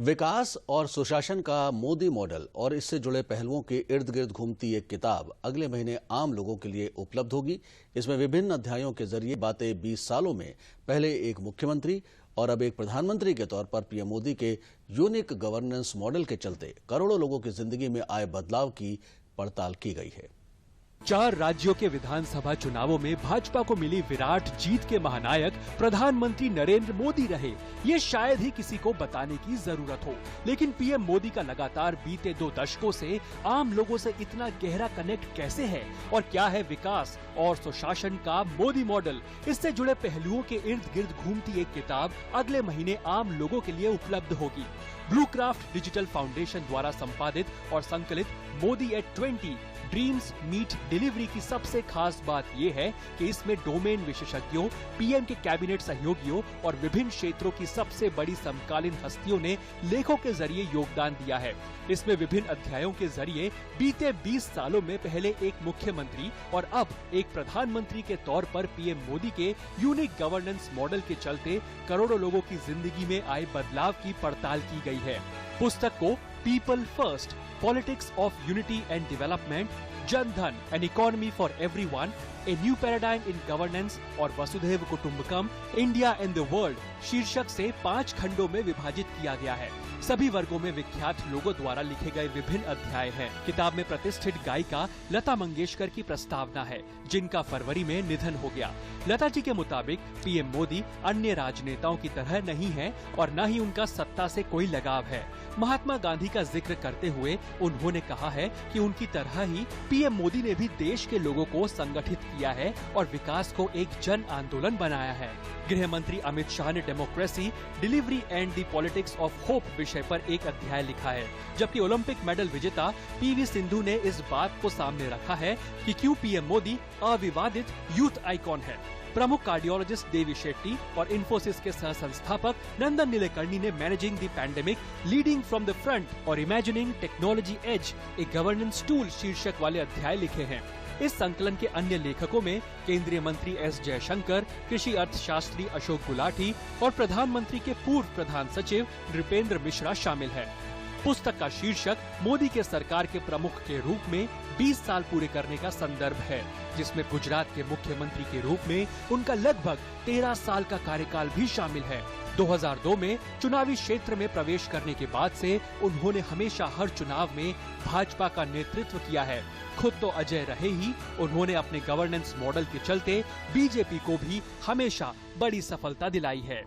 विकास और सुशासन का मोदी मॉडल और इससे जुड़े पहलुओं के इर्द गिर्द घूमती एक किताब अगले महीने आम लोगों के लिए उपलब्ध होगी। इसमें विभिन्न अध्यायों के जरिए बातें 20 सालों में पहले एक मुख्यमंत्री और अब एक प्रधानमंत्री के तौर पर पीएम मोदी के यूनिक गवर्नेंस मॉडल के चलते करोड़ों लोगों की जिंदगी में आए बदलाव की पड़ताल की गई है। 4 राज्यों के विधानसभा चुनावों में भाजपा को मिली विराट जीत के महानायक प्रधानमंत्री नरेंद्र मोदी रहे। ये शायद ही किसी को बताने की जरूरत हो, लेकिन पीएम मोदी का लगातार बीते 2 दशकों से आम लोगों से इतना गहरा कनेक्ट कैसे है और क्या है विकास और सुशासन का मोदी मॉडल। इससे जुड़े पहलुओं के इर्द गिर्द घूमती एक किताब अगले महीने आम लोगों के लिए उपलब्ध होगी। ब्लू क्राफ्ट डिजिटल फाउंडेशन द्वारा संपादित और संकलित Modi at 20 dreams meet delivery की सबसे खास बात यह है कि इसमें डोमेन विशेषज्ञों, पीएम के कैबिनेट सहयोगियों और विभिन्न क्षेत्रों की सबसे बड़ी समकालीन हस्तियों ने लेखों के जरिए योगदान दिया है। इसमें विभिन्न अध्यायों के जरिए बीते 20 सालों में पहले एक मुख्यमंत्री और अब एक प्रधानमंत्री के तौर पर पीएम मोदी के यूनिक गवर्नेंस मॉडल के चलते करोड़ों लोगों की जिंदगी में आए बदलाव की पड़ताल की गई है। पुस्तक को people first, politics of unity and development, Jan Dhan, an economy for everyone, a new paradigm in governance और वसुधैव कुटुंबकम, इंडिया एंड द वर्ल्ड शीर्षक से 5 खंडों में विभाजित किया गया है। सभी वर्गों में विख्यात लोगों द्वारा लिखे गए विभिन्न अध्याय हैं। किताब में प्रतिष्ठित गायिका लता मंगेशकर की प्रस्तावना है, जिनका फरवरी में निधन हो गया। लता जी के मुताबिक पीएम मोदी अन्य राजनेताओं की तरह नहीं है और न ही उनका सत्ता से कोई लगाव है। महात्मा गांधी का जिक्र करते हुए उन्होंने कहा है कि उनकी तरह ही पीएम मोदी ने भी देश के लोगों को संगठित किया है और विकास को एक जन आंदोलन बनाया है। गृह मंत्री अमित शाह ने democracy, delivery and the politics of hope विषय पर एक अध्याय लिखा है, जबकि ओलंपिक मेडल विजेता पीवी सिंधु ने इस बात को सामने रखा है कि क्यों पीएम मोदी अविवादित यूथ आइकॉन है। प्रमुख कार्डियोलॉजिस्ट देवी शेट्टी और इन्फोसिस के सह संस्थापक नंदन नीलेकर्णी ने managing the pandemic, leading from the front और इमेजिनिंग टेक्नोलॉजी एज, ए गवर्नेंस टूल शीर्षक वाले अध्याय लिखे हैं। इस संकलन के अन्य लेखकों में केंद्रीय मंत्री एस जयशंकर, कृषि अर्थशास्त्री अशोक गुलाटी और प्रधानमंत्री के पूर्व प्रधान सचिव नृपेंद्र मिश्रा शामिल है। पुस्तक का शीर्षक मोदी के सरकार के प्रमुख के रूप में 20 साल पूरे करने का संदर्भ है, जिसमें गुजरात के मुख्यमंत्री के रूप में उनका लगभग 13 साल का कार्यकाल भी शामिल है। 2002 में चुनावी क्षेत्र में प्रवेश करने के बाद से उन्होंने हमेशा हर चुनाव में भाजपा का नेतृत्व किया है। खुद तो अजय रहे ही, उन्होंने अपने गवर्नेंस मॉडल के चलते बीजेपी को भी हमेशा बड़ी सफलता दिलाई है।